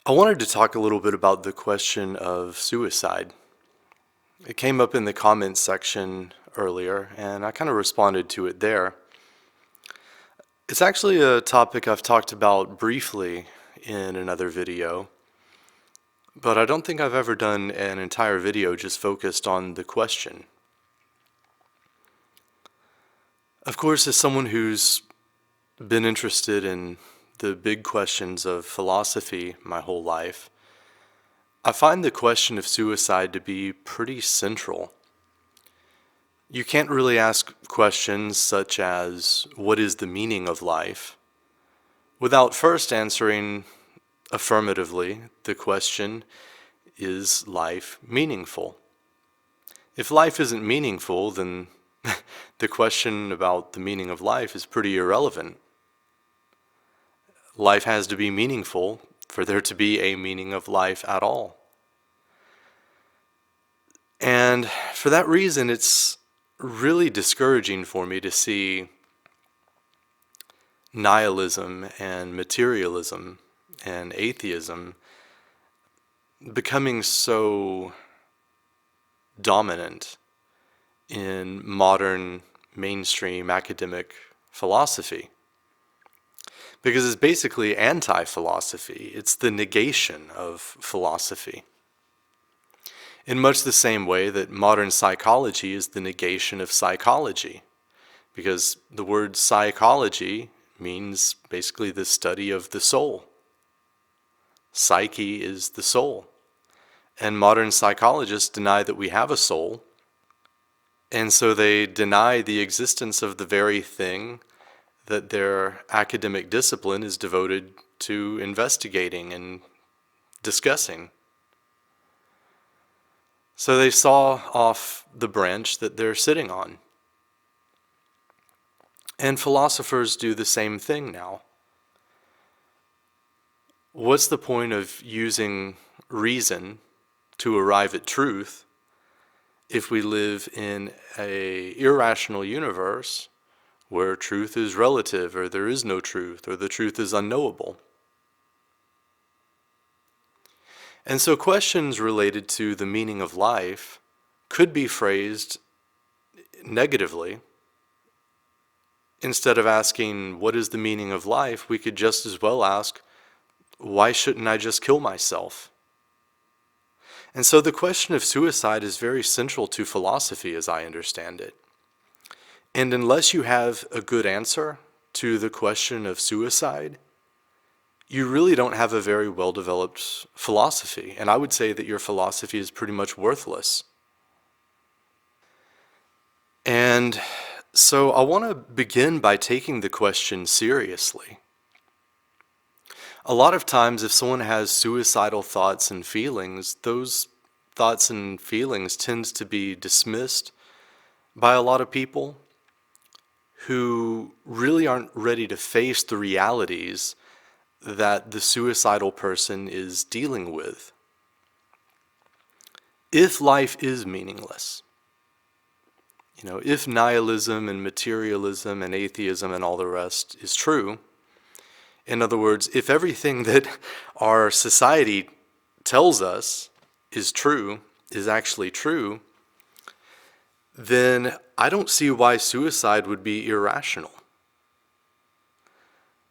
I wanted to talk a little bit about the question of suicide. It came up in the comments section earlier, and I kind of responded to it there. It's actually a topic I've talked about briefly in another video, but I don't think I've ever done an entire video just focused on the question. Of course, as someone who's been interested in the big questions of philosophy my whole life, I find the question of suicide to be pretty central. You can't really ask questions such as, what is the meaning of life, without first answering affirmatively the question, is life meaningful? If life isn't meaningful, then the question about the meaning of life is pretty irrelevant. Life has to be meaningful for there to be a meaning of life at all. And for that reason, it's really discouraging for me to see nihilism and materialism and atheism becoming so dominant in modern mainstream academic philosophy. Because it's basically anti-philosophy. It's the negation of philosophy. In much the same way that modern psychology is the negation of psychology. Because the word psychology means basically the study of the soul. Psyche is the soul. And modern psychologists deny that we have a soul. And so they deny the existence of the very thing that their academic discipline is devoted to investigating and discussing. So they saw off the branch that they're sitting on. And philosophers do the same thing now. What's the point of using reason to arrive at truth if we live in an irrational universe where truth is relative, or there is no truth, or the truth is unknowable? And so questions related to the meaning of life could be phrased negatively. Instead of asking, what is the meaning of life, we could just as well ask, why shouldn't I just kill myself? And so the question of suicide is very central to philosophy as I understand it. And unless you have a good answer to the question of suicide, you really don't have a very well-developed philosophy. And I would say that your philosophy is pretty much worthless. And so I want to begin by taking the question seriously. A lot of times if someone has suicidal thoughts and feelings, those thoughts and feelings tend to be dismissed by a lot of people who really aren't ready to face the realities that the suicidal person is dealing with. If life is meaningless, if nihilism and materialism and atheism and all the rest is true, in other words, if everything that our society tells us is true, is actually true, then I don't see why suicide would be irrational.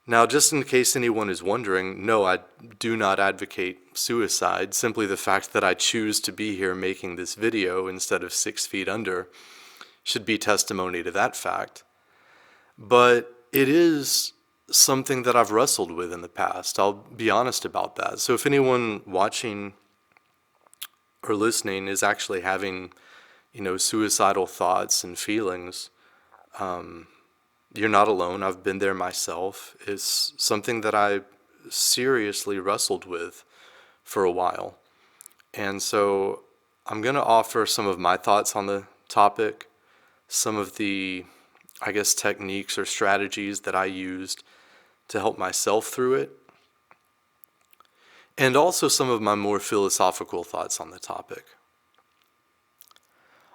Now, just in case anyone is wondering, no, I do not advocate suicide. Simply the fact that I choose to be here making this video instead of 6 feet under should be testimony to that fact. But it is something that I've wrestled with in the past. I'll be honest about that. So if anyone watching or listening is actually having, suicidal thoughts and feelings, you're not alone. I've been there myself. It's something that I seriously wrestled with for a while. And so I'm going to offer some of my thoughts on the topic, some of the, techniques or strategies that I used to help myself through it, and also some of my more philosophical thoughts on the topic.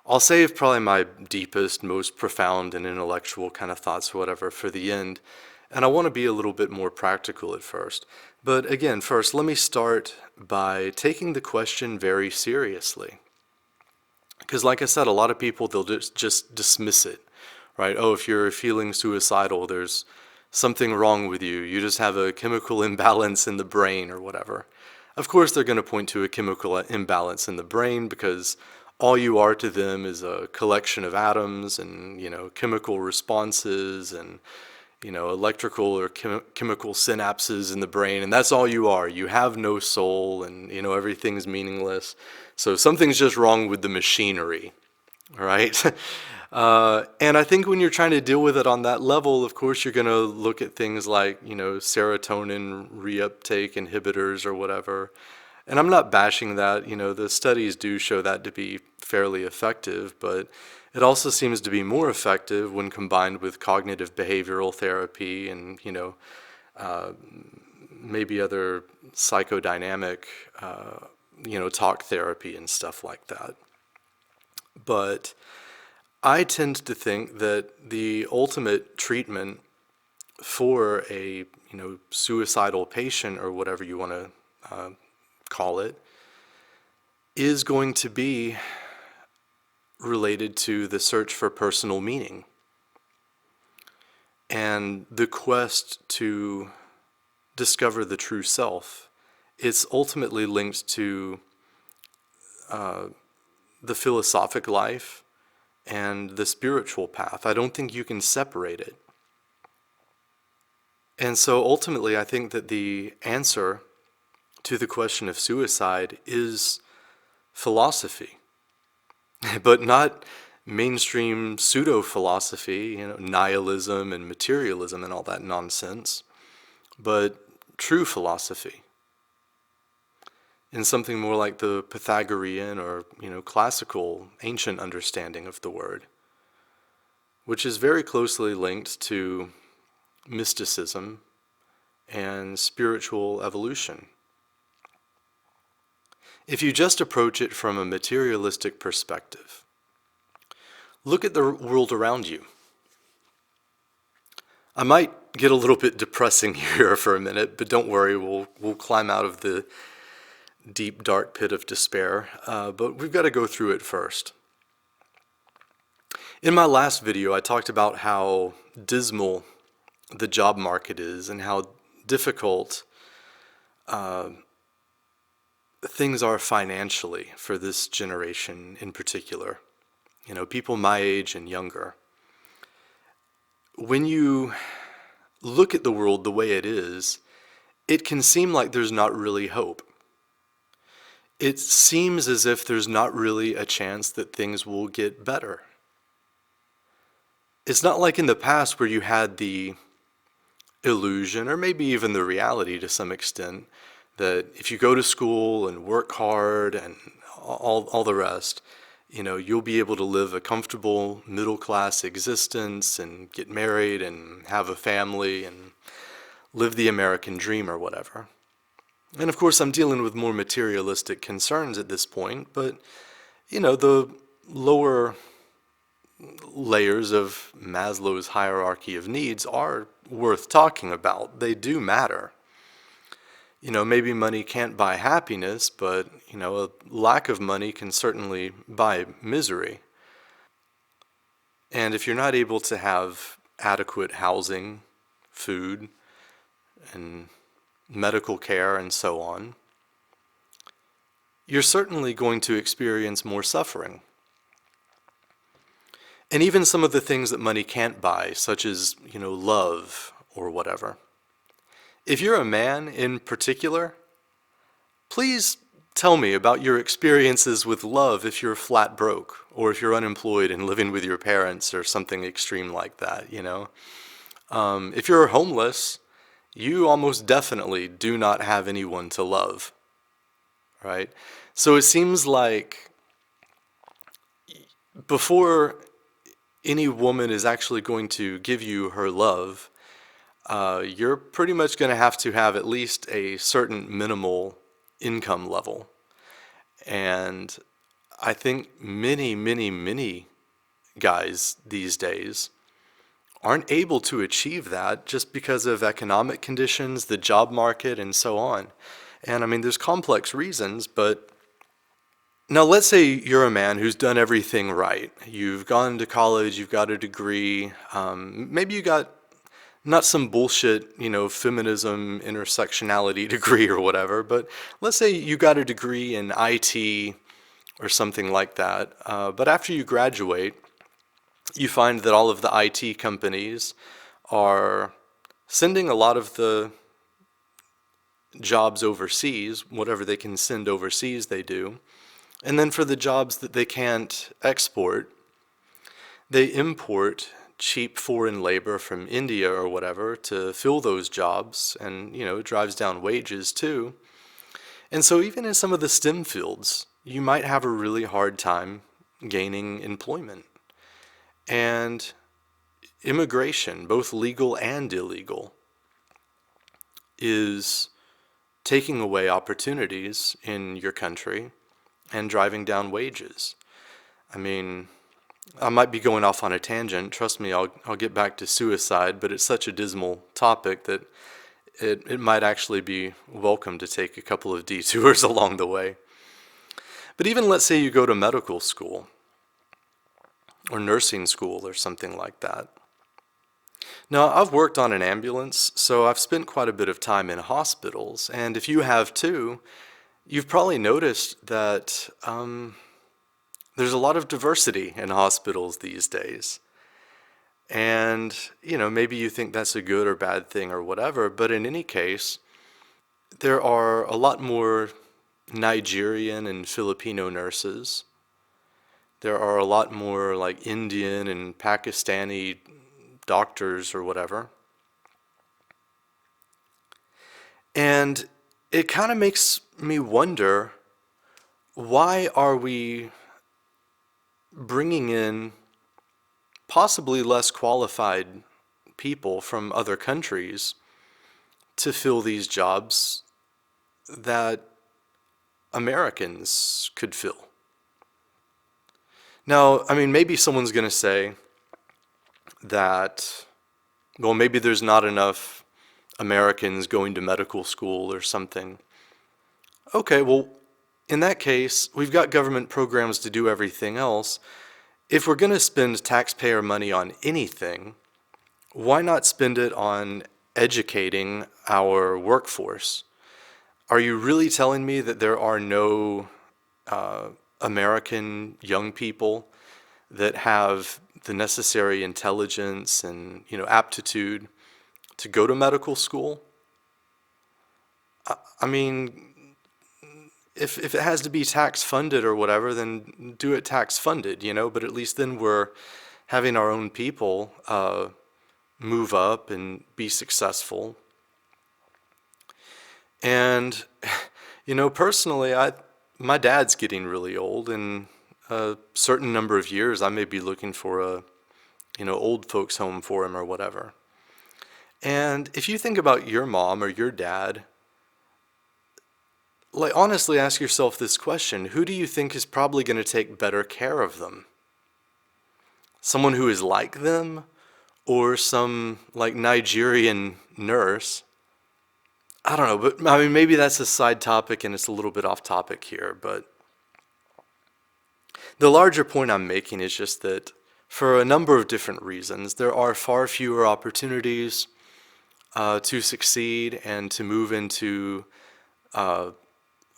I'll save probably my deepest, most profound and intellectual kind of thoughts or whatever for the end, And I want to be a little bit more practical at first. But again, first, let me start by taking the question very seriously. Because like I said, a lot of people, they'll just dismiss it, right? Oh, if you're feeling suicidal, there's something wrong with you. You just have a chemical imbalance in the brain or whatever. Of course, they're going to point to a chemical imbalance in the brain because all you are to them is a collection of atoms and, chemical responses and, electrical or chemical synapses in the brain, and that's all you are. You have no soul, and, everything's meaningless. So something's just wrong with the machinery, right? And I think when you're trying to deal with it on that level, of course, you're going to look at things like, serotonin reuptake inhibitors or whatever. And I'm not bashing that. The studies do show that to be fairly effective, but it also seems to be more effective when combined with cognitive behavioral therapy and, maybe other psychodynamic, talk therapy and stuff like that. But I tend to think that the ultimate treatment for a, suicidal patient or whatever you want to call it is going to be related to the search for personal meaning and the quest to discover the true self. It's ultimately linked to the philosophic life and the spiritual path. I don't think you can separate it. And so ultimately, I think that the answer to the question of suicide is philosophy, but not mainstream pseudo-philosophy, nihilism and materialism and all that nonsense, but true philosophy. In something more like the Pythagorean or, classical ancient understanding of the word, which is very closely linked to mysticism and spiritual evolution. If you just approach it from a materialistic perspective, look at the world around you. I might get a little bit depressing here for a minute, but don't worry, we'll climb out of the deep, dark pit of despair, but we've got to go through it first. In my last video, I talked about how dismal the job market is and how difficult things are financially for this generation in particular, people my age and younger. When you look at the world the way it is, it can seem like there's not really hope. It seems as if there's not really a chance that things will get better. It's not like in the past where you had the illusion, or maybe even the reality to some extent, that if you go to school and work hard and all the rest, you'll be able to live a comfortable middle-class existence and get married and have a family and live the American dream or whatever. And of course, I'm dealing with more materialistic concerns at this point, but, the lower layers of Maslow's hierarchy of needs are worth talking about. They do matter. Maybe money can't buy happiness, but, a lack of money can certainly buy misery. And if you're not able to have adequate housing, food, and medical care and so on, you're certainly going to experience more suffering. And even some of the things that money can't buy, such as, love or whatever. If you're a man in particular, please tell me about your experiences with love if you're flat broke, or if you're unemployed and living with your parents or something extreme like that, If you're homeless, you almost definitely do not have anyone to love, right? So it seems like before any woman is actually going to give you her love, you're pretty much going to have at least a certain minimal income level. And I think many, many, many guys these days aren't able to achieve that just because of economic conditions, the job market, and so on. And I mean, there's complex reasons, but now let's say you're a man who's done everything right. You've gone to college, you've got a degree, maybe you got not some bullshit, feminism, intersectionality degree or whatever, but let's say you got a degree in IT or something like that. But after you graduate, you find that all of the IT companies are sending a lot of the jobs overseas, whatever they can send overseas, they do. And then for the jobs that they can't export, they import cheap foreign labor from India or whatever to fill those jobs, and it drives down wages too. And so even in some of the STEM fields, you might have a really hard time gaining employment. And immigration, both legal and illegal, is taking away opportunities in your country and driving down wages. I mean, I might be going off on a tangent. Trust me, I'll get back to suicide, but it's such a dismal topic that it might actually be welcome to take a couple of detours along the way. But even let's say you go to medical school or nursing school or something like that. Now, I've worked on an ambulance, so I've spent quite a bit of time in hospitals, and if you have too, you've probably noticed that there's a lot of diversity in hospitals these days. And, maybe you think that's a good or bad thing or whatever, but in any case, there are a lot more Nigerian and Filipino nurses. There are a lot more like Indian and Pakistani doctors or whatever. And it kind of makes me wonder, why are we bringing in possibly less qualified people from other countries to fill these jobs that Americans could fill? Now, I mean, maybe someone's going to say that, well, maybe there's not enough Americans going to medical school or something. Okay, well, in that case, we've got government programs to do everything else. If we're going to spend taxpayer money on anything, why not spend it on educating our workforce? Are you really telling me that there are no American young people that have the necessary intelligence and aptitude to go to medical school? I mean, if it has to be tax funded or whatever, then do it tax funded, but at least then we're having our own people move up and be successful. And personally, my dad's getting really old. In a certain number of years, I may be looking for a old folks home for him or whatever. And if you think about your mom or your dad, like, honestly ask yourself this question: who do you think is probably going to take better care of them? Someone who is like them, or some like Nigerian nurse? I don't know, but I mean, maybe that's a side topic and it's a little bit off topic here, but the larger point I'm making is just that for a number of different reasons, there are far fewer opportunities to succeed and to move into a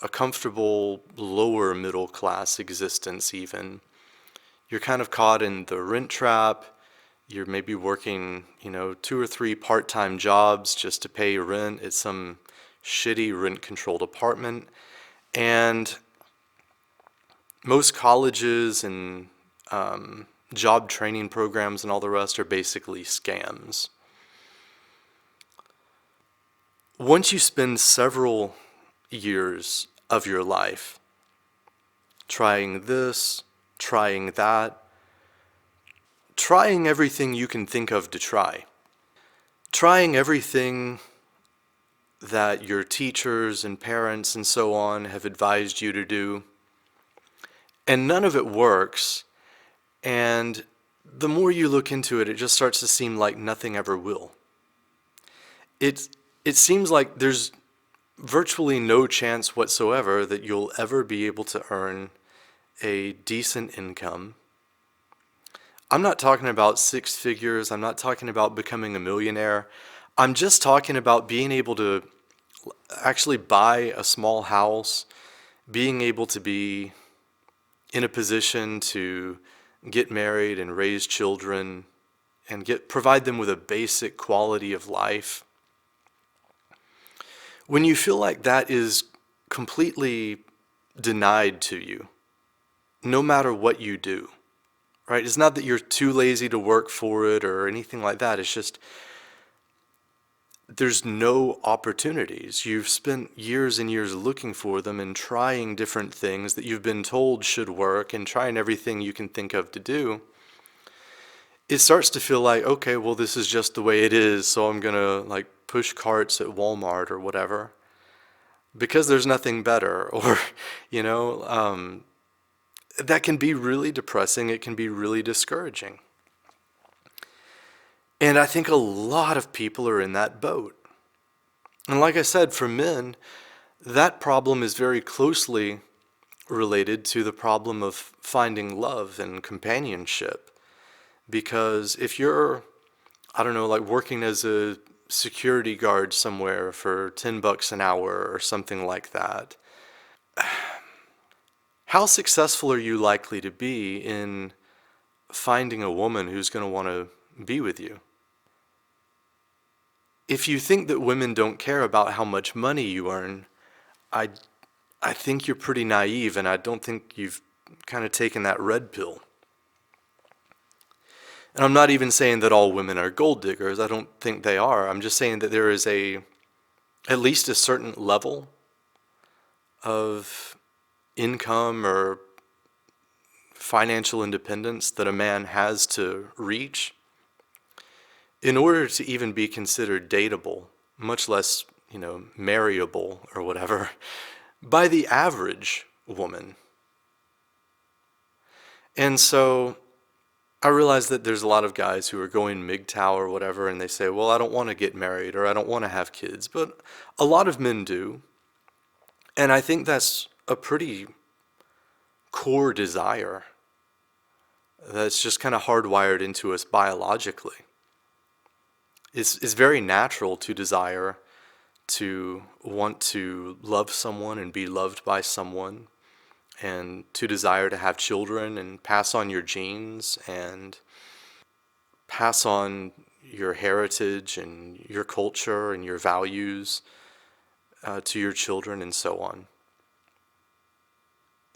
comfortable lower middle class existence even. You're kind of caught in the rent trap. You're maybe working, 2 or 3 part-time jobs just to pay your rent at some shitty rent-controlled apartment. And most colleges and job training programs and all the rest are basically scams. Once you spend several years of your life trying this, trying that, trying everything you can think of to trying everything that your teachers and parents and so on have advised you to do, and none of it works, and the more you look into it, it just starts to seem like nothing ever will. It, it seems like there's virtually no chance whatsoever that you'll ever be able to earn a decent income. I'm not talking about six figures. I'm not talking about becoming a millionaire. I'm just talking about being able to actually buy a small house, being able to be in a position to get married and raise children and provide them with a basic quality of life. When you feel like that is completely denied to you, no matter what you do, right? It's not that you're too lazy to work for it or anything like that. It's just there's no opportunities. You've spent years and years looking for them and trying different things that you've been told should work and trying everything you can think of to do. It starts to feel like, okay, well, this is just the way it is, so I'm gonna like push carts at Walmart or whatever because there's nothing better. Or, you know, that can be really depressing. It can be really discouraging. And I think a lot of people are in that boat. And like I said, for men, that problem is very closely related to the problem of finding love and companionship. Because if you're, I don't know, like working as a security guard somewhere for $10 an hour or something like that, how successful are you likely to be in finding a woman who's going to want to be with you? If you think that women don't care about how much money you earn, I, I think you're pretty naive, and I don't think you've kind of taken that red pill. And I'm not even saying that all women are gold diggers. I don't think they are. I'm just saying that there is at least a certain level of income or financial independence that a man has to reach in order to even be considered dateable, much less, you know, marryable or whatever, by the average woman. And so I realize that there's a lot of guys who are going MGTOW or whatever, and they say, well, I don't want to get married or I don't want to have kids. But a lot of men do. And I think that's a pretty core desire that's just kind of hardwired into us biologically. It's very natural to desire to want to love someone and be loved by someone, and to desire to have children and pass on your genes and pass on your heritage and your culture and your values to your children and so on.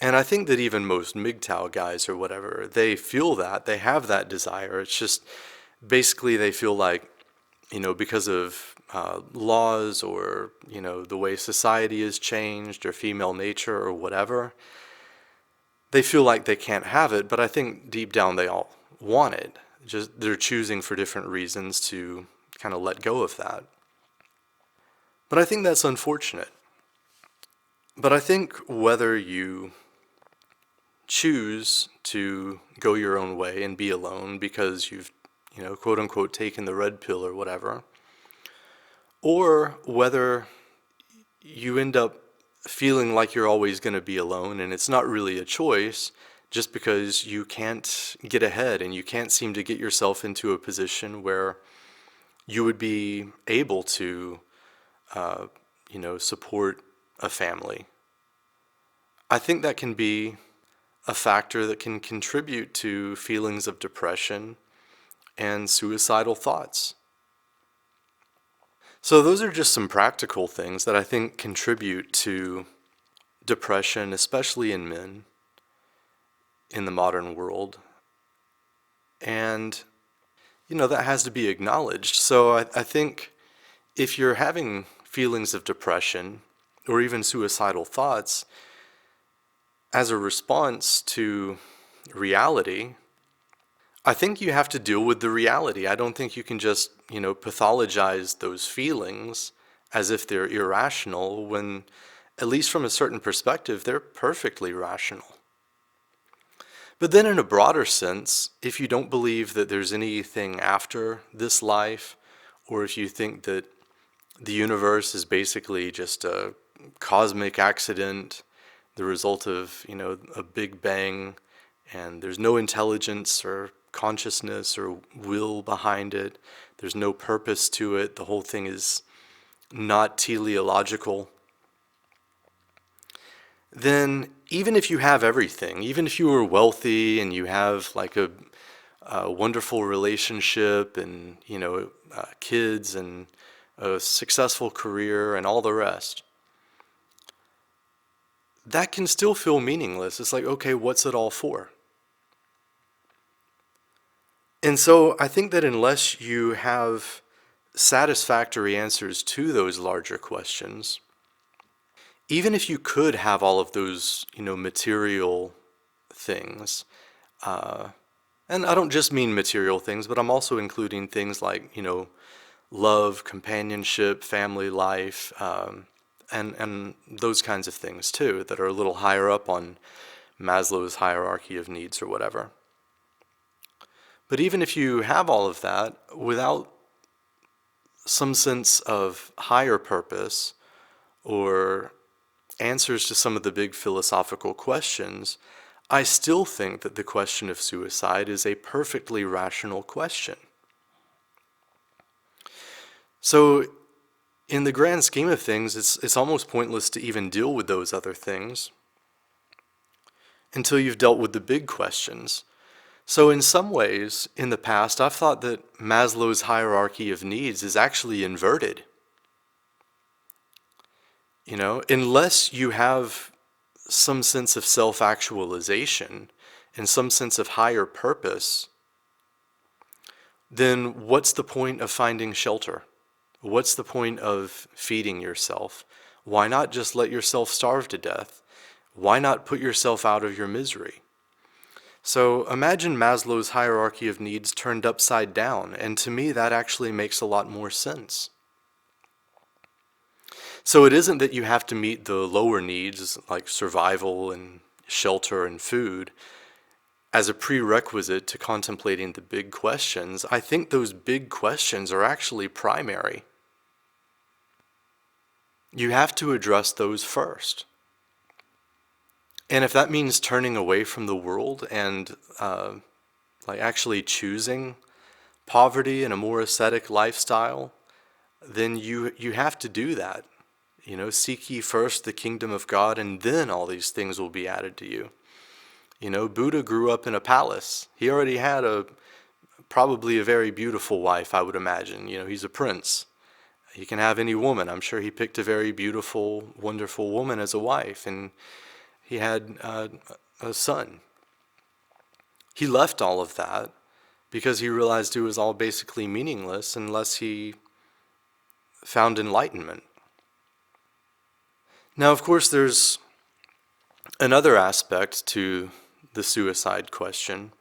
And I think that even most MGTOW guys or whatever, they feel that, they have that desire. It's just basically they feel like, you know, because of laws or, you know, the way society has changed or female nature or whatever, they feel like they can't have it. But I think deep down they all want it. Just they're choosing for different reasons to kind of let go of that. But I think that's unfortunate. But I think whether you choose to go your own way and be alone because you've, you know, quote unquote, taken the red pill or whatever, or whether you end up feeling like you're always going to be alone and it's not really a choice just because you can't get ahead and you can't seem to get yourself into a position where you would be able to, you know, support a family. I think that can be a factor that can contribute to feelings of depression and suicidal thoughts. So those are just some practical things that I think contribute to depression, especially in men in the modern world. And, you know, that has to be acknowledged. So I think if you're having feelings of depression or even suicidal thoughts as a response to reality, I think you have to deal with the reality. I don't think you can just, you know, pathologize those feelings as if they're irrational when, at least from a certain perspective, they're perfectly rational. But then in a broader sense, if you don't believe that there's anything after this life, or if you think that the universe is basically just a cosmic accident, the result of, a big bang, and there's no intelligence or consciousness or will behind it, there's no purpose to it, the whole thing is not teleological, then even if you have everything, even if you are wealthy and you have like a wonderful relationship and, kids and a successful career and all the rest, that can still feel meaningless. It's like, okay, what's it all for? And so I think that unless you have satisfactory answers to those larger questions, even if you could have all of those, material things, and I don't just mean material things, but I'm also including things like, love, companionship, family life, and those kinds of things too, that are a little higher up on Maslow's hierarchy of needs or whatever. But even if you have all of that, without some sense of higher purpose or answers to some of the big philosophical questions, I still think that the question of suicide is a perfectly rational question. So in the grand scheme of things, it's almost pointless to even deal with those other things until you've dealt with the big questions. So in some ways, in the past, I've thought that Maslow's hierarchy of needs is actually inverted. Unless you have some sense of self-actualization and some sense of higher purpose, then what's the point of finding shelter? What's the point of feeding yourself? Why not just let yourself starve to death? Why not put yourself out of your misery? So imagine Maslow's hierarchy of needs turned upside down, and to me that actually makes a lot more sense. So it isn't that you have to meet the lower needs like survival and shelter and food as a prerequisite to contemplating the big questions. I think those big questions are actually primary. You have to address those first. And if that means turning away from the world and actually choosing poverty and a more ascetic lifestyle, then you have to do that. Seek ye first the kingdom of God, and then all these things will be added to you. Buddha grew up in a palace. He already had probably a very beautiful wife, I would imagine. He's a prince. He can have any woman. I'm sure he picked a very beautiful, wonderful woman as a wife, and he had a son. He left all of that because he realized it was all basically meaningless unless he found enlightenment. Now, of course, there's another aspect to the suicide question,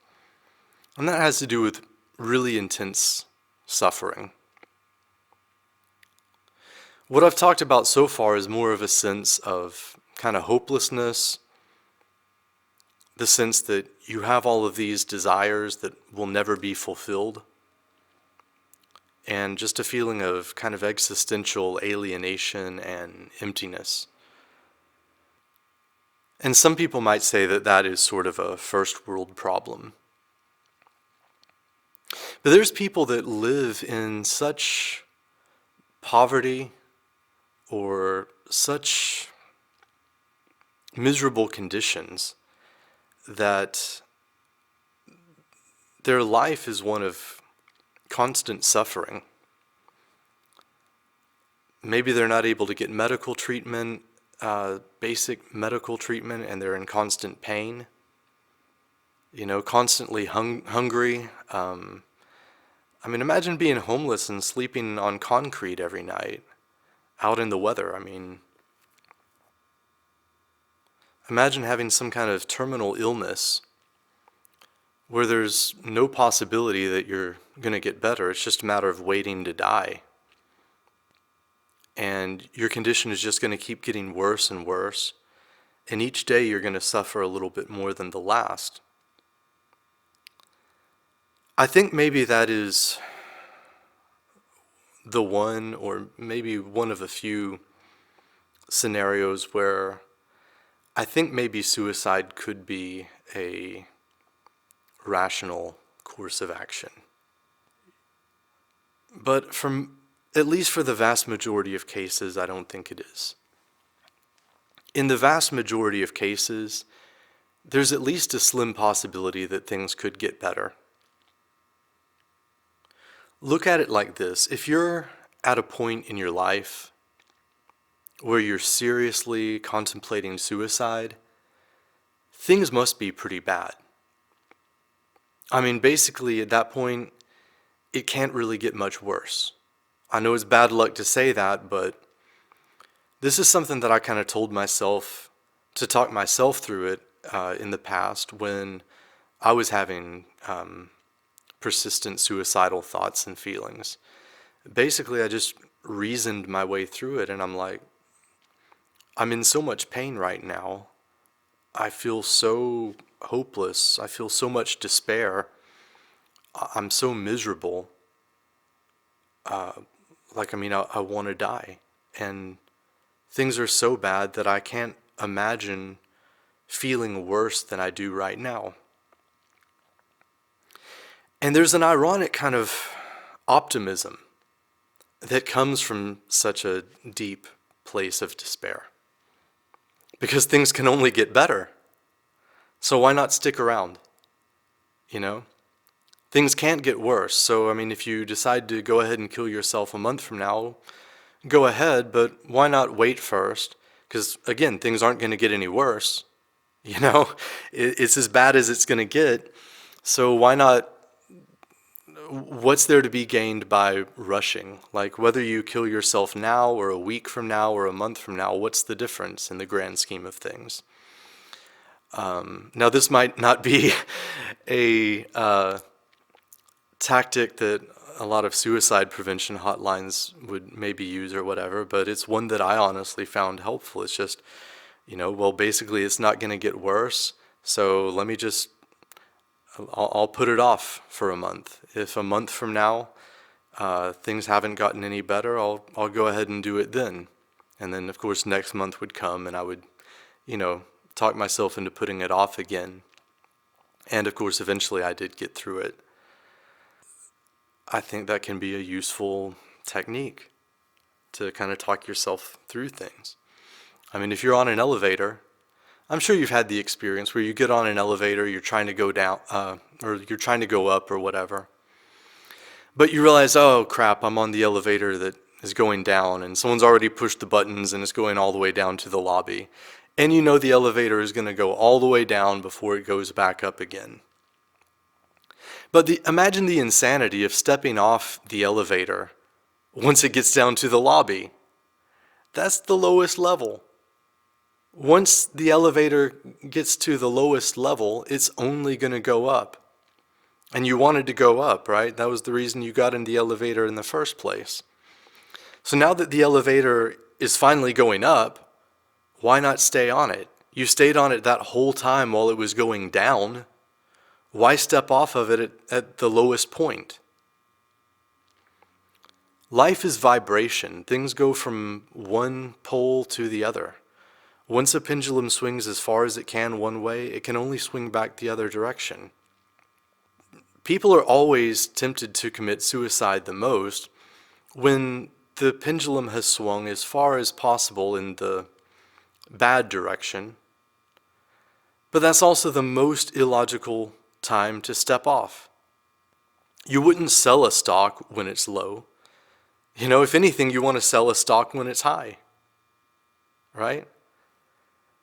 and that has to do with really intense suffering. What I've talked about so far is more of a sense of kind of hopelessness, the sense that you have all of these desires that will never be fulfilled, and just a feeling of kind of existential alienation and emptiness. And some people might say that that is sort of a first world problem. But there's people that live in such poverty or such miserable conditions that their life is one of constant suffering. Maybe they're not able to get medical treatment, basic medical treatment, and they're in constant pain, constantly hungry. Imagine being homeless and sleeping on concrete every night, out in the weather. Imagine having some kind of terminal illness where there's no possibility that you're going to get better. It's just a matter of waiting to die. And your condition is just going to keep getting worse and worse. And each day you're going to suffer a little bit more than the last. I think maybe that is the one, or maybe one of a few scenarios where I think maybe suicide could be a rational course of action. But at least for the vast majority of cases, I don't think it is. In the vast majority of cases, there's at least a slim possibility that things could get better. Look at it like this. If you're at a point in your life where you're seriously contemplating suicide, things must be pretty bad. I mean, basically, at that point, it can't really get much worse. I know it's bad luck to say that, but this is something that I kind of told myself to talk myself through it in the past when I was having persistent suicidal thoughts and feelings. Basically, I just reasoned my way through it, and I'm like, I'm in so much pain right now. I feel so hopeless. I feel so much despair. I'm so miserable. I want to die. And things are so bad that I can't imagine feeling worse than I do right now. And there's an ironic kind of optimism that comes from such a deep place of despair. Because things can only get better. So why not stick around? You know? Things can't get worse. So, I mean, if you decide to go ahead and kill yourself a month from now, go ahead, but why not wait first? Because, again, things aren't going to get any worse. You know? It's as bad as it's going to get. So why not? What's there to be gained by rushing? Like, whether you kill yourself now or a week from now or a month from now, what's the difference in the grand scheme of things? Now, this might not be a tactic that a lot of suicide prevention hotlines would maybe use or whatever, but it's one that I honestly found helpful. It's just, well, basically it's not going to get worse, so let me just I'll put it off for a month. If a month from now things haven't gotten any better, I'll go ahead and do it then. And then, of course, next month would come and I would, talk myself into putting it off again. And, of course, eventually I did get through it. I think that can be a useful technique to kind of talk yourself through things. I mean, if you're on an elevator, I'm sure you've had the experience where you get on an elevator, you're trying to go down, or you're trying to go up or whatever. But you realize, oh crap, I'm on the elevator that is going down, and someone's already pushed the buttons and it's going all the way down to the lobby. And you know the elevator is going to go all the way down before it goes back up again. But imagine the insanity of stepping off the elevator once it gets down to the lobby. That's the lowest level. Once the elevator gets to the lowest level, it's only going to go up. And you wanted to go up, right? That was the reason you got in the elevator in the first place. So now that the elevator is finally going up, why not stay on it? You stayed on it that whole time while it was going down. Why step off of it at the lowest point? Life is vibration. Things go from one pole to the other. Once a pendulum swings as far as it can one way, it can only swing back the other direction. People are always tempted to commit suicide the most when the pendulum has swung as far as possible in the bad direction. But that's also the most illogical time to step off. You wouldn't sell a stock when it's low. If anything, you want to sell a stock when it's high, right?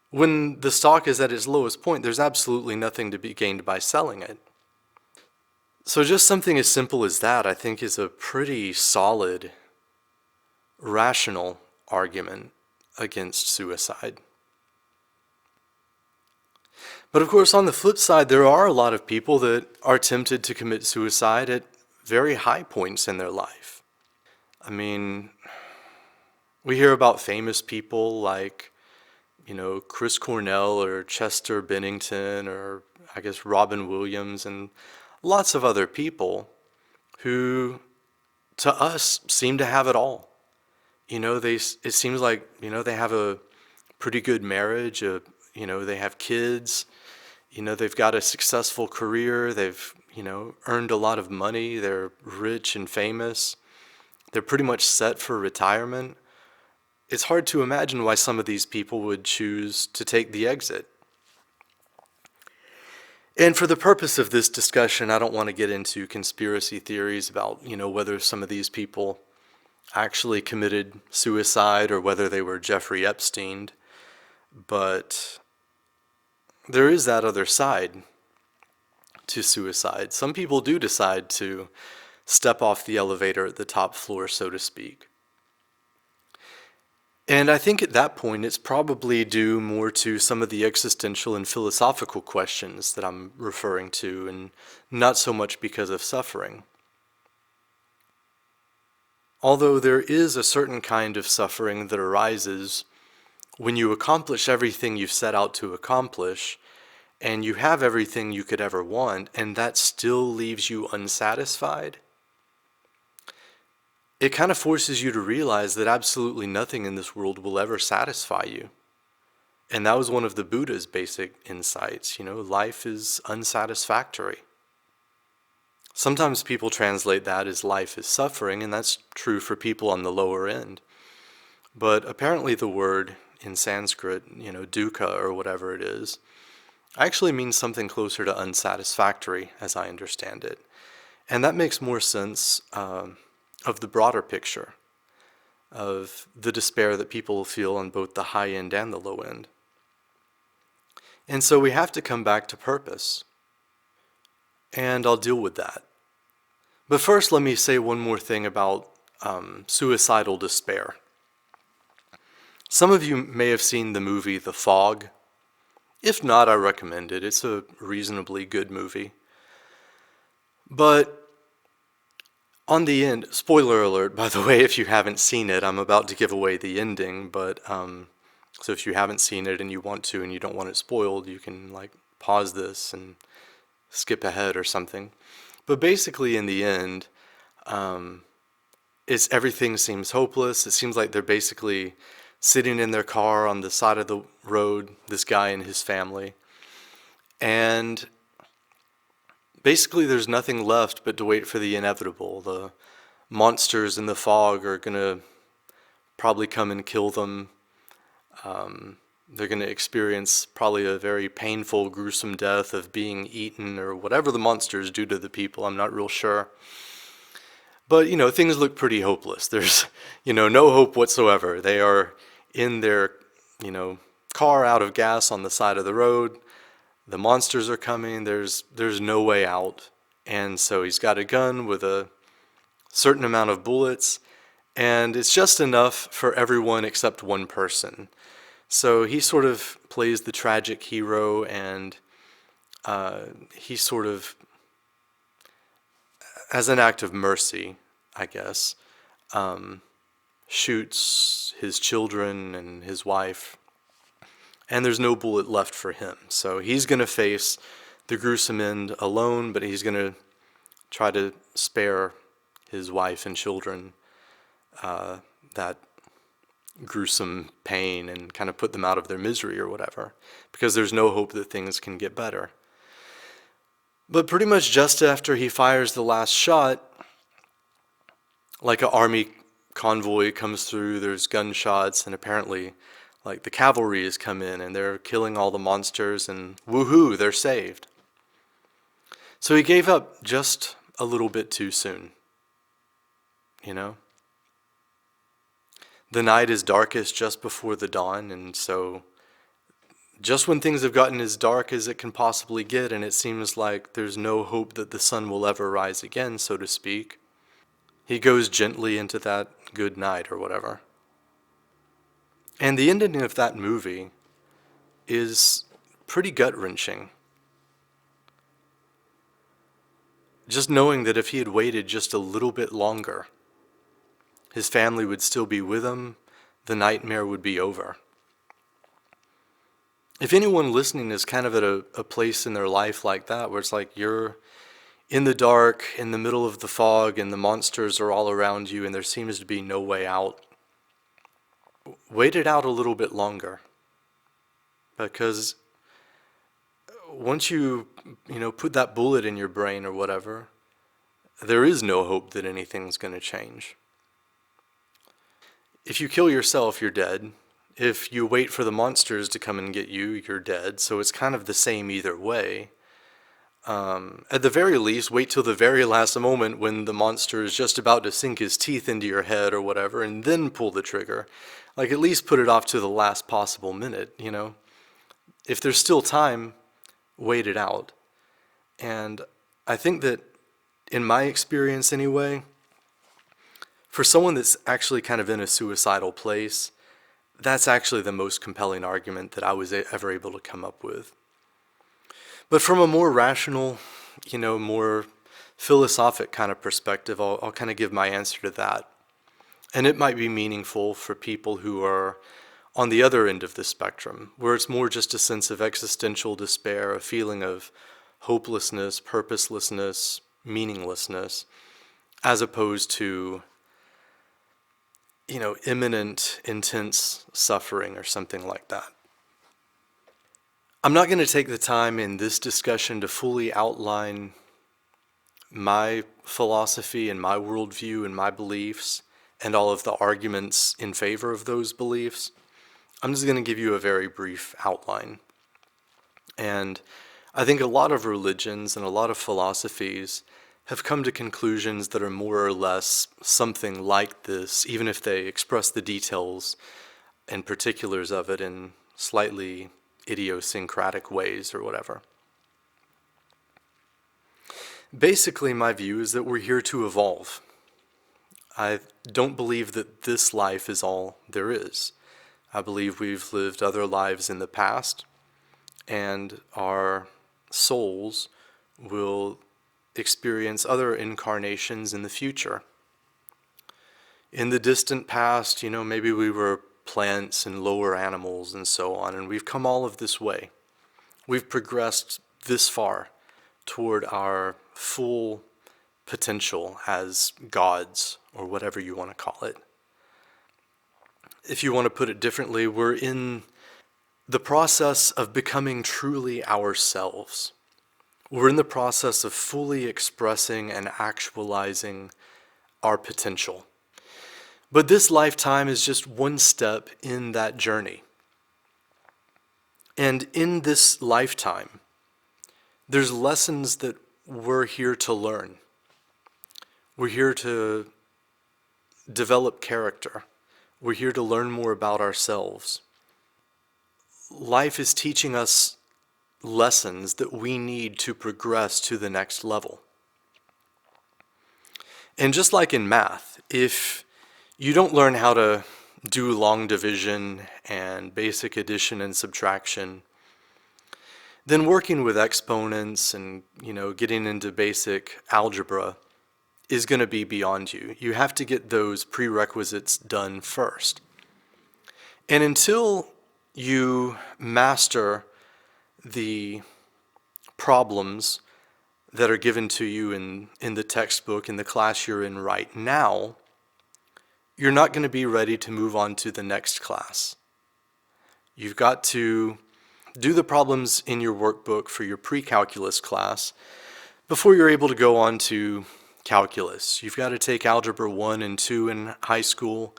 When the stock is at its lowest point, there's absolutely nothing to be gained by selling it. So just something as simple as that, I think, is a pretty solid, rational argument against suicide. But of course, on the flip side, there are a lot of people that are tempted to commit suicide at very high points in their life. I mean, we hear about famous people like, Chris Cornell or Chester Bennington or I guess Robin Williams and lots of other people who, to us, seem to have it all. It seems like, they have a pretty good marriage, they have kids, they've got a successful career, they've, earned a lot of money, they're rich and famous, they're pretty much set for retirement. It's hard to imagine why some of these people would choose to take the exit. And for the purpose of this discussion, I don't want to get into conspiracy theories about, whether some of these people actually committed suicide or whether they were Jeffrey Epstein. But there is that other side to suicide. Some people do decide to step off the elevator at the top floor, so to speak. And I think at that point it's probably due more to some of the existential and philosophical questions that I'm referring to, and not so much because of suffering. Although there is a certain kind of suffering that arises when you accomplish everything you've set out to accomplish, and you have everything you could ever want, and that still leaves you unsatisfied. It kind of forces you to realize that absolutely nothing in this world will ever satisfy you. And that was one of the Buddha's basic insights, life is unsatisfactory. Sometimes people translate that as life is suffering, and that's true for people on the lower end. But apparently the word in Sanskrit, dukkha or whatever it is, actually means something closer to unsatisfactory, as I understand it. And that makes more sense of the broader picture of the despair that people feel on both the high end and the low end. And so we have to come back to purpose. And I'll deal with that. But first, let me say one more thing about suicidal despair. Some of you may have seen the movie The Fog. If not, I recommend it. It's a reasonably good movie. But on the end, spoiler alert, by the way, if you haven't seen it, I'm about to give away the ending, but so if you haven't seen it and you want to and you don't want it spoiled, you can pause this and skip ahead or something. But basically in the end, everything seems hopeless. It seems like they're basically sitting in their car on the side of the road, this guy and his family. And basically there's nothing left but to wait for the inevitable. The monsters in the fog are going to probably come and kill them. They're going to experience probably a very painful, gruesome death of being eaten or whatever the monsters do to the people. I'm not real sure. But, things look pretty hopeless. There's, no hope whatsoever. They are in their, car out of gas on the side of the road. The monsters are coming. There's no way out. And so he's got a gun with a certain amount of bullets, and it's just enough for everyone except one person. So he sort of plays the tragic hero, and he sort of, as an act of mercy, I guess, shoots his children and his wife, and there's no bullet left for him. So he's going to face the gruesome end alone, but he's going to try to spare his wife and children that gruesome pain and kind of put them out of their misery or whatever, because there's no hope that things can get better. But pretty much just after he fires the last shot, an army convoy comes through, there's gunshots, and apparently the cavalry has come in and they're killing all the monsters, and woohoo, they're saved. So he gave up just a little bit too soon, The night is darkest just before the dawn, and so just when things have gotten as dark as it can possibly get, and it seems like there's no hope that the sun will ever rise again, so to speak, he goes gently into that good night or whatever. And the ending of that movie is pretty gut-wrenching. Just knowing that if he had waited just a little bit longer, his family would still be with him, the nightmare would be over. If anyone listening is kind of at a place in their life like that, where it's you're in the dark, in the middle of the fog, and the monsters are all around you, and there seems to be no way out, wait it out a little bit longer. Because once you put that bullet in your brain or whatever, there is no hope that anything's going to change. If you kill yourself, you're dead. If you wait for the monsters to come and get you, you're dead. So it's kind of the same either way. At the very least, wait till the very last moment when the monster is just about to sink his teeth into your head or whatever, and then pull the trigger. Like, at least put it off to the last possible minute, If there's still time, wait it out. And I think that, in my experience anyway, for someone that's actually kind of in a suicidal place, that's actually the most compelling argument that I was ever able to come up with. But from a more rational, more philosophic kind of perspective, I'll kind of give my answer to that. And it might be meaningful for people who are on the other end of the spectrum, where it's more just a sense of existential despair, a feeling of hopelessness, purposelessness, meaninglessness, as opposed to, imminent, intense suffering or something like that. I'm not going to take the time in this discussion to fully outline my philosophy and my worldview and my beliefs and all of the arguments in favor of those beliefs. I'm just going to give you a very brief outline. And I think a lot of religions and a lot of philosophies have come to conclusions that are more or less something like this, even if they express the details and particulars of it in slightly idiosyncratic ways or whatever. Basically, my view is that we're here to evolve. I don't believe that this life is all there is. I believe we've lived other lives in the past, and our souls will experience other incarnations in the future. In the distant past, maybe we were plants and lower animals and so on, and we've come all of this way. We've progressed this far toward our full potential as gods, or whatever you want to call it. If you want to put it differently, we're in the process of becoming truly ourselves. We're in the process of fully expressing and actualizing our potential. But this lifetime is just one step in that journey. And in this lifetime, there's lessons that we're here to learn. We're here to develop character. We're here to learn more about ourselves. Life is teaching us lessons that we need to progress to the next level. And just like in math, if you don't learn how to do long division and basic addition and subtraction, then working with exponents and, getting into basic algebra is going to be beyond you. You have to get those prerequisites done first. And until you master the problems that are given to you in the textbook, in the class you're in right now, you're not going to be ready to move on to the next class. You've got to do the problems in your workbook for your pre-calculus class before you're able to go on to calculus. You've got to take algebra 1 and 2 in high school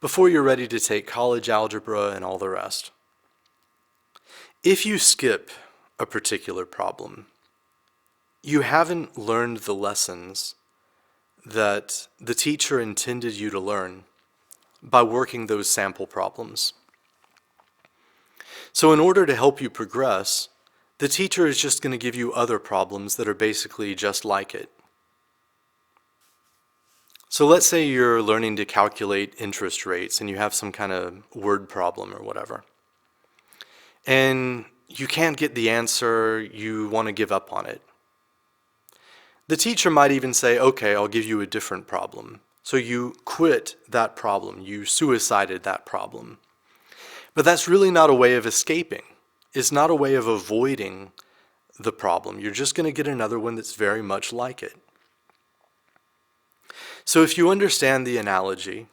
before you're ready to take college algebra and all the rest. If you skip a particular problem, you haven't learned the lessons that the teacher intended you to learn by working those sample problems. So in order to help you progress, the teacher is just going to give you other problems that are basically just like it. So let's say you're learning to calculate interest rates and you have some kind of word problem or whatever. And you can't get the answer, you want to give up on it. The teacher might even say, okay, I'll give you a different problem. So you quit that problem, you suicided that problem. But that's really not a way of escaping. It's not a way of avoiding the problem. You're just going to get another one that's very much like it. So if you understand the analogy,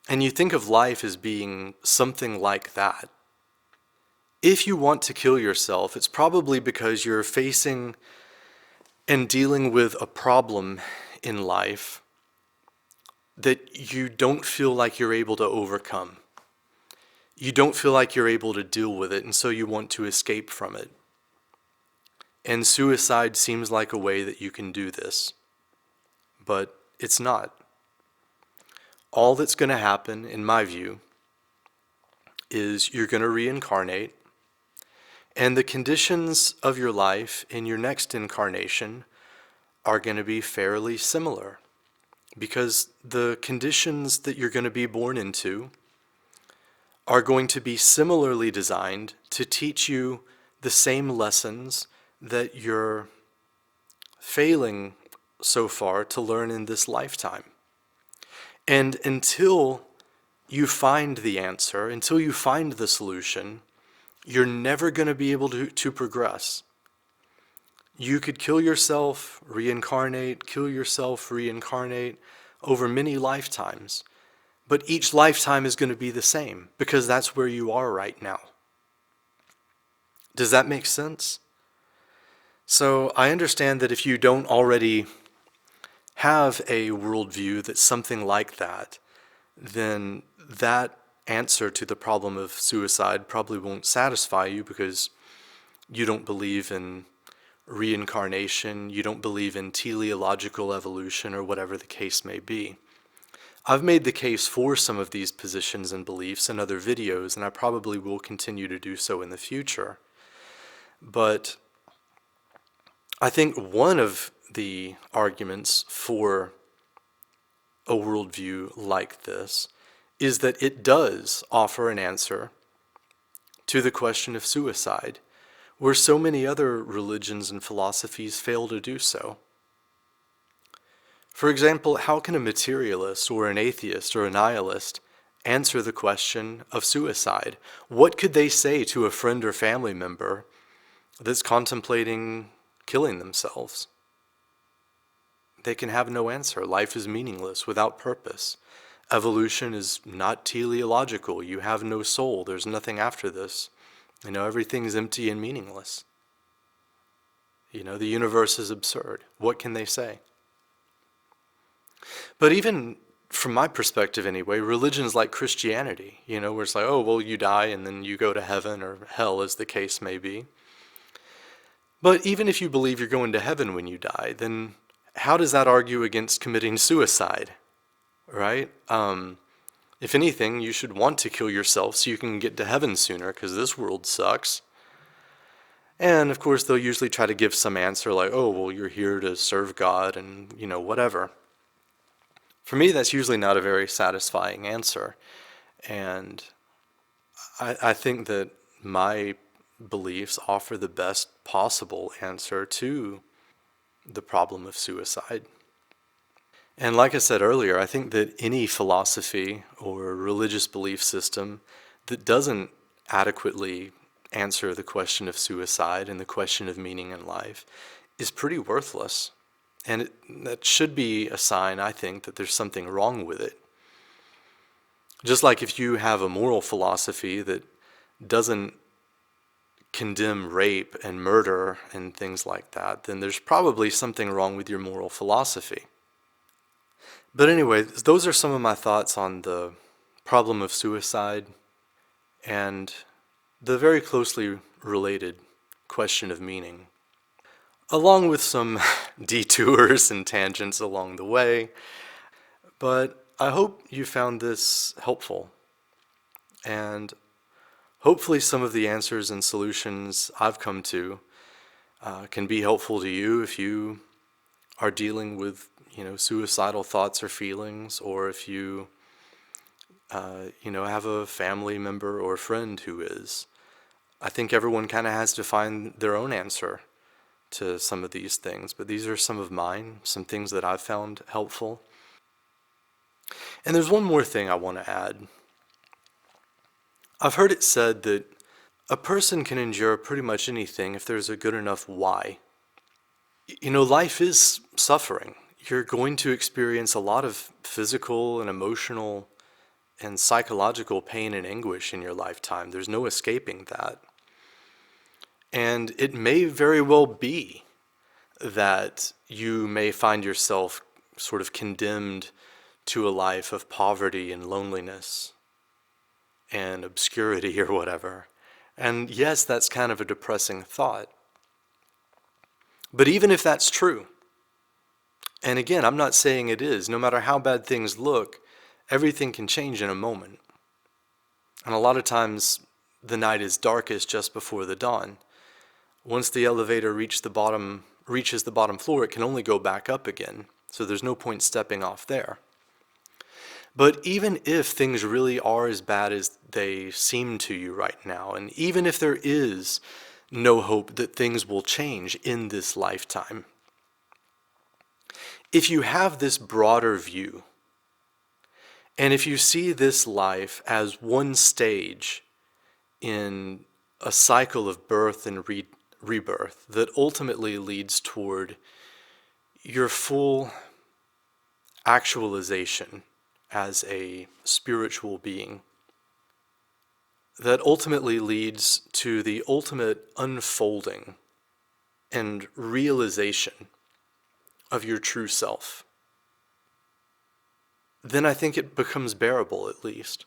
and you think of life as being something like that, if you want to kill yourself, it's probably because you're facing and dealing with a problem in life that you don't feel like you're able to overcome. You don't feel like you're able to deal with it, and so you want to escape from it. And suicide seems like a way that you can do this, but it's not. All that's going to happen, in my view, is you're going to reincarnate, and the conditions of your life in your next incarnation are going to be fairly similar, because the conditions that you're going to be born into are going to be similarly designed to teach you the same lessons that you're failing so far to learn in this lifetime. And until you find the answer, until you find the solution, you're never going to be able to progress. You could kill yourself, reincarnate, kill yourself, reincarnate over many lifetimes. But each lifetime is going to be the same because that's where you are right now. Does that make sense? So I understand that if you don't already have a worldview that's something like that, then that answer to the problem of suicide probably won't satisfy you because you don't believe in reincarnation, you don't believe in teleological evolution, or whatever the case may be. I've made the case for some of these positions and beliefs in other videos, and I probably will continue to do so in the future. But I think one of the arguments for a worldview like this is that it does offer an answer to the question of suicide, where so many other religions and philosophies fail to do so. For example, how can a materialist or an atheist or a nihilist answer the question of suicide? What could they say to a friend or family member that's contemplating killing themselves? They can have no answer. Life is meaningless, without purpose. Evolution is not teleological. You have no soul. There's nothing after this. Everything's empty and meaningless. The universe is absurd. What can they say? But even from my perspective anyway, religions like Christianity, where it's like, oh, well, you die and then you go to heaven or hell, as the case may be. But even if you believe you're going to heaven when you die, then how does that argue against committing suicide, right? If anything, you should want to kill yourself so you can get to heaven sooner, because this world sucks. And of course, they'll usually try to give some answer like, oh, well, you're here to serve God and, whatever. For me, that's usually not a very satisfying answer. And I think that my beliefs offer the best possible answer to the problem of suicide. And like I said earlier, I think that any philosophy or religious belief system that doesn't adequately answer the question of suicide and the question of meaning in life is pretty worthless. And that should be a sign, I think, that there's something wrong with it. Just like if you have a moral philosophy that doesn't condemn rape and murder and things like that, then there's probably something wrong with your moral philosophy. But anyway, those are some of my thoughts on the problem of suicide and the very closely related question of meaning, along with some detours and tangents along the way. But I hope you found this helpful, and hopefully some of the answers and solutions I've come to can be helpful to you if you are dealing with suicidal thoughts or feelings, or if you have a family member or friend who is. I think everyone kind of has to find their own answer to some of these things, but these are some of mine, some things that I've found helpful. And there's one more thing I want to add. I've heard it said that A person can endure pretty much anything if there's a good enough why. You know, life is suffering. You're going to experience a lot of physical and emotional and psychological pain and anguish in your lifetime. There's no escaping that. And it may very well be that you may find yourself sort of condemned to a life of poverty and loneliness and obscurity or whatever. And yes, that's kind of a depressing thought. But even if that's true, and again, I'm not saying it is, no matter how bad things look, everything can change in a moment. And a lot of times, the night is darkest just before the dawn. Once the elevator reaches the bottom floor, it can only go back up again. So there's no point stepping off there. But even if things really are as bad as they seem to you right now, and even if there is no hope that things will change in this lifetime, if you have this broader view, and if you see this life as one stage in a cycle of birth and rebirth that ultimately leads toward your full actualization as a spiritual being, that ultimately leads to the ultimate unfolding and realization of your true self, then I think it becomes bearable, at least.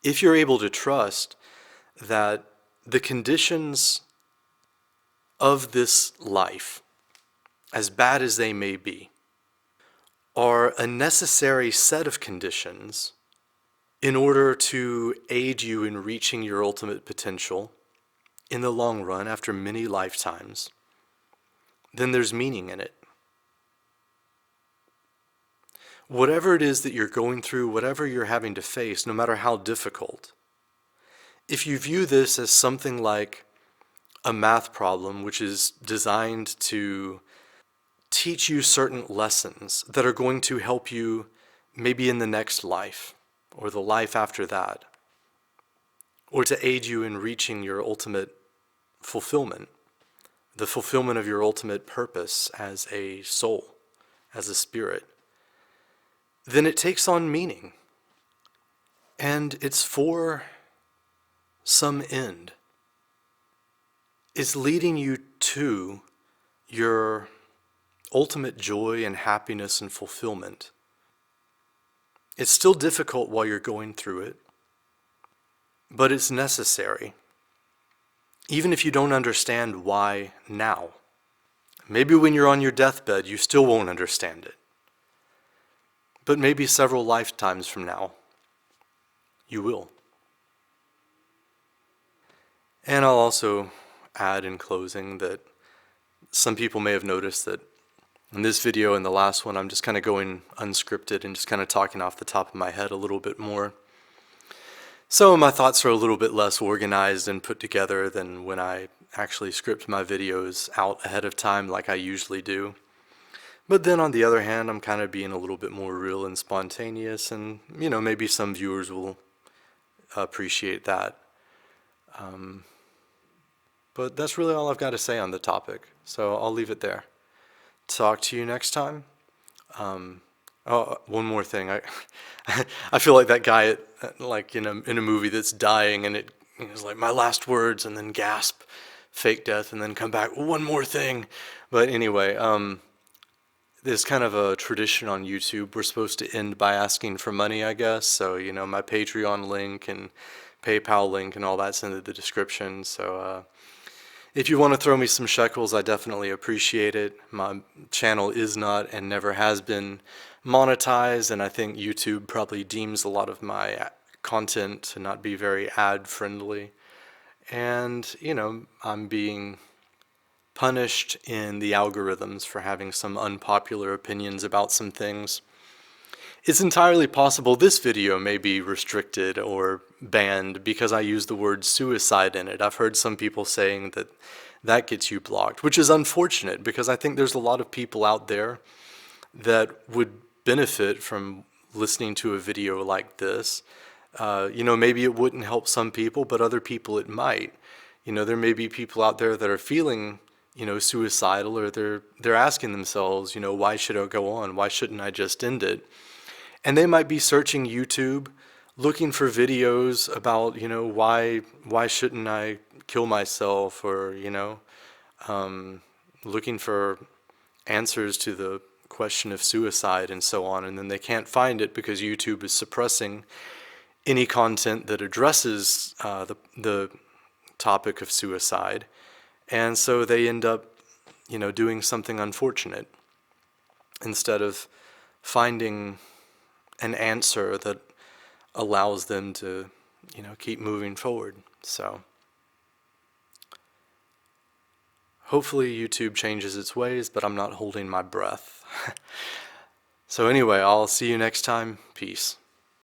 If you're able to trust that the conditions of this life, as bad as they may be, are a necessary set of conditions in order to aid you in reaching your ultimate potential in the long run after many lifetimes, then there's meaning in it. Whatever it is that you're going through, whatever you're having to face, no matter how difficult, if you view this as something like a math problem which is designed to teach you certain lessons that are going to help you maybe in the next life or the life after that, or to aid you in reaching your ultimate fulfillment, the fulfillment of your ultimate purpose as a soul, as a spirit, then it takes on meaning. And it's for some end. It's leading you to your ultimate joy and happiness and fulfillment. It's still difficult while you're going through it, but it's necessary. Even if you don't understand why now. Maybe when you're on your deathbed, you still won't understand it. But maybe several lifetimes from now, you will. And I'll also add in closing that some people may have noticed that in this video and the last one, I'm just kind of going unscripted and just kind of talking off the top of my head a little bit more. So my thoughts are a little bit less organized and put together than when I actually script my videos out ahead of time like I usually do. But then on the other hand, I'm kind of being a little bit more real and spontaneous, and maybe some viewers will appreciate that. But that's really all I've got to say on the topic, so I'll leave it there. Talk to you next time. Oh, one more thing. I feel like that guy like in a movie that's dying, and it's like my last words, and then gasp, fake death, and then come back, one more thing. But anyway, there's kind of a tradition on YouTube. We're supposed to end by asking for money, I guess. So my Patreon link and PayPal link and all that's in the description. So if you want to throw me some shekels, I definitely appreciate it. My channel is not and never has been monetized, and I think YouTube probably deems a lot of my content to not be very ad friendly. And I'm being punished in the algorithms for having some unpopular opinions about some things. It's entirely possible this video may be restricted or banned because I use the word suicide in it. I've heard some people saying that that gets you blocked, which is unfortunate because I think there's a lot of people out there that would benefit from listening to a video like this Maybe it wouldn't help some people, but other people it might. There may be people out there that are feeling, suicidal, or they're asking themselves, why should I go on? Why shouldn't I just end it? And they might be searching YouTube, looking for videos about, why shouldn't I kill myself, or, looking for answers to the question of suicide and so on, and then they can't find it because YouTube is suppressing any content that addresses the topic of suicide, and so they end up, doing something unfortunate instead of finding an answer that allows them to, keep moving forward. So hopefully YouTube changes its ways, but I'm not holding my breath. So anyway, I'll see you next time. Peace.